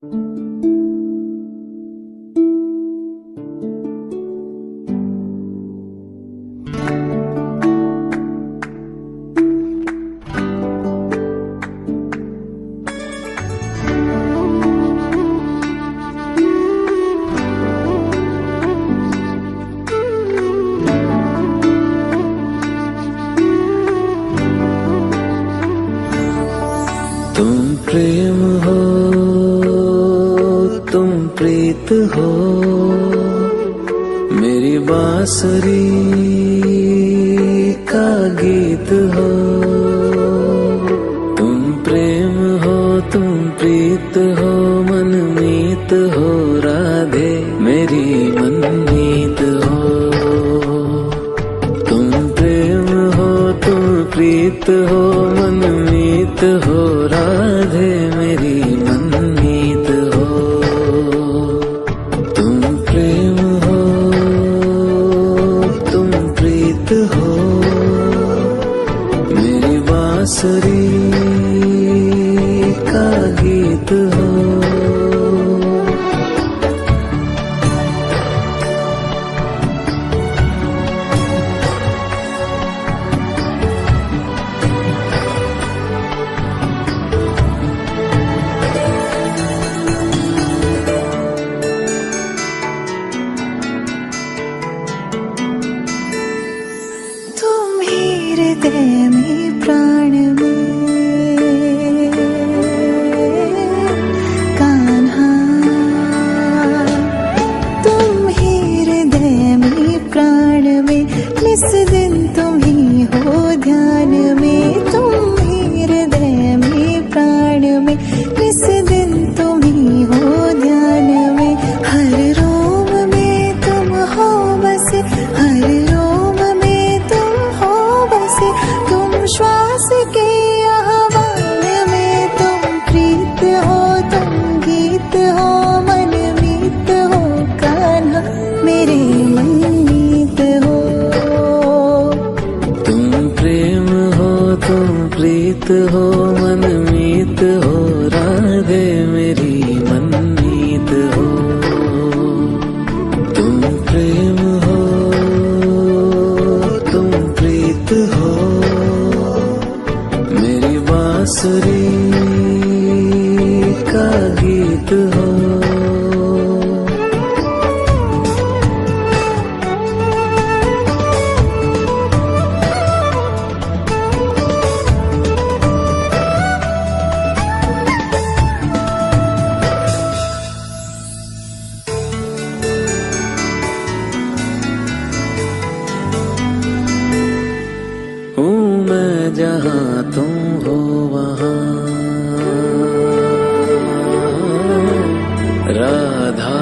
तुम प्रेम हो, तुम प्रीत हो, मेरी बांसुरी का गीत हो। तुम प्रेम हो, तुम प्रीत हो, मनमीत हो, राधे मेरी मनमीत हो। तुम प्रेम हो, तुम प्रीत हो, मनमीत हो, राधे मेरी मनमीत हो। तुम प्रेम हो, तुम प्रीत हो, मेरी बांसुरी का गीत हो। हृदय में प्राण में कान्हा, तुम ही हृदय में प्राण में, निस दिन तुम ही हो ध्यान में। तुम ही हृदय में प्राण में, निस दिन तुम ही हो ध्यान में। हर रोम में तुम हो बसे, हर रोम में तुम हो बसे। तुम श्वास के आह्वान में, तुम प्रीत हो, तुम गीत हो, मनमीत हो, कान्हा मेरे मनमीत हो। तुम प्रेम हो, तुम प्रीत हो, मनमीत हो, राधे मेरी मनमीत हो। तुम प्रेम हो, तुम प्रीत हो, मेरी बांसुरी का गीत हो। हूँ मैं जहाँ तुम हो वहाँ, राधा।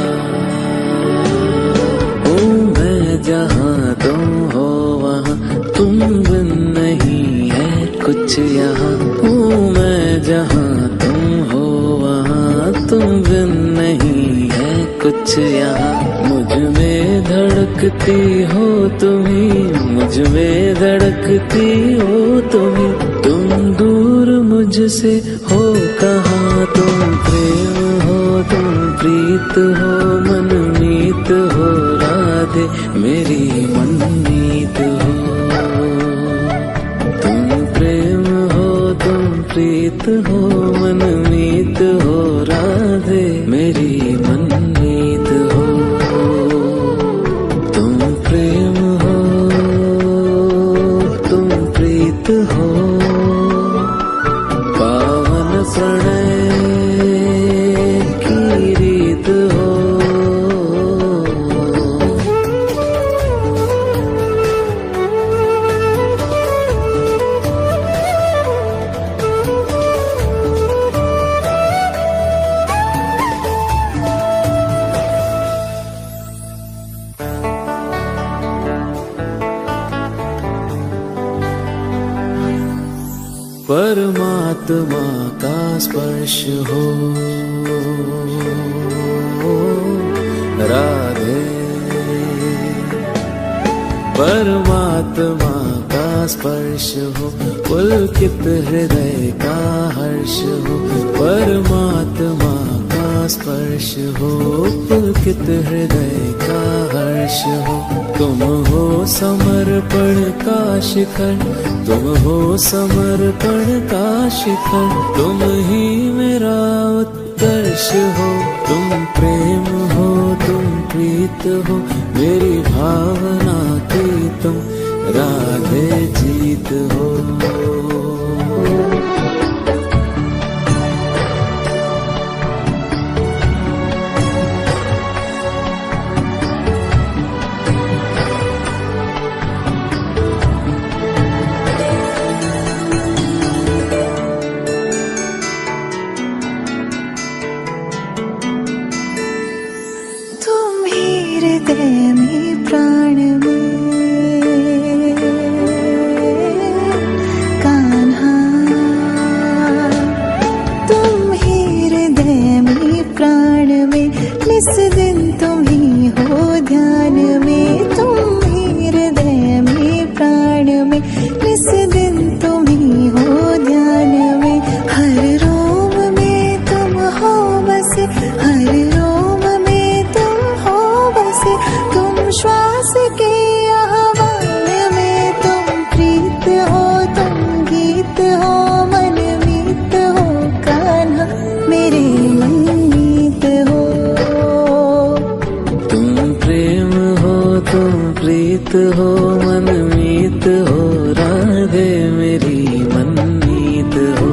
हूँ मैं जहाँ तुम हो वहाँ, तुम बिन नहीं है कुछ यहाँ। हूँ मैं जहाँ तुम हो वहाँ, तुम बिन नहीं है कुछ यहाँ। मुझ में धड़कती हो तुम्ही, मुझ में धड़कती हो तुम्ही। तुम दूर मुझसे हो कहाँ, तुम प्रेम हो, तुम प्रीत हो, मनमीत हो, राधे मेरी मनमीत हो। तुम प्रेम हो, तुम प्रीत हो, मनमीत हो, राधे मेरी मनमीत हो। तुम प्रेम हो, तुम प्रीत हो, पावन प्रणय की रीत हो। परमात्मा का स्पर्श हो, राधे। परमात्मा का स्पर्श हो, पुलकित हृदय का हर्ष हो। परमात्मा का स्पर्श हो, पुलकित हृदय का हर्ष हो। तुम हो समर्पण का शिखर, तुम हो समर्पण का शिखर। तुम ही मेरा उत्कर्ष हो, तुम प्रेम हो, तुम प्रीत हो। मेरी भावना की तुम राधे जीत हो। हृदय में प्राण में कान्हा, तुम ही हृदय में प्राण में, निस दिन तुम ही हो ध्यान में। तुम ही हृदय में प्राण में, निस दिन तुम ही हो ध्यान में। हर रोम में तुम हो बसे, हर रोम में तुम हो बसे। तुम श्वास के आह्वान में, तुम प्रीत हो, तुम गीत हो, मनमीत हो। कान्हा मेरे मनमीत हो। तुम प्रेम हो, तुम प्रीत हो, मनमीत हो। राधे मेरी मनमीत हो।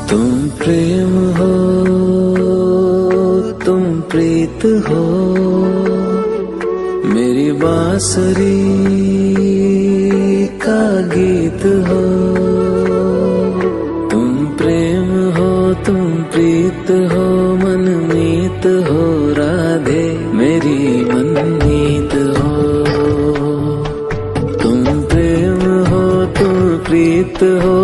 तुम प्रेम हो, तुम प्रीत हो। मेरी बांसुरी का गीत हो। तुम प्रेम हो, तुम प्रीत हो, मनमीत हो। राधे मेरी मनमीत हो। तुम प्रेम हो, तुम प्रीत हो,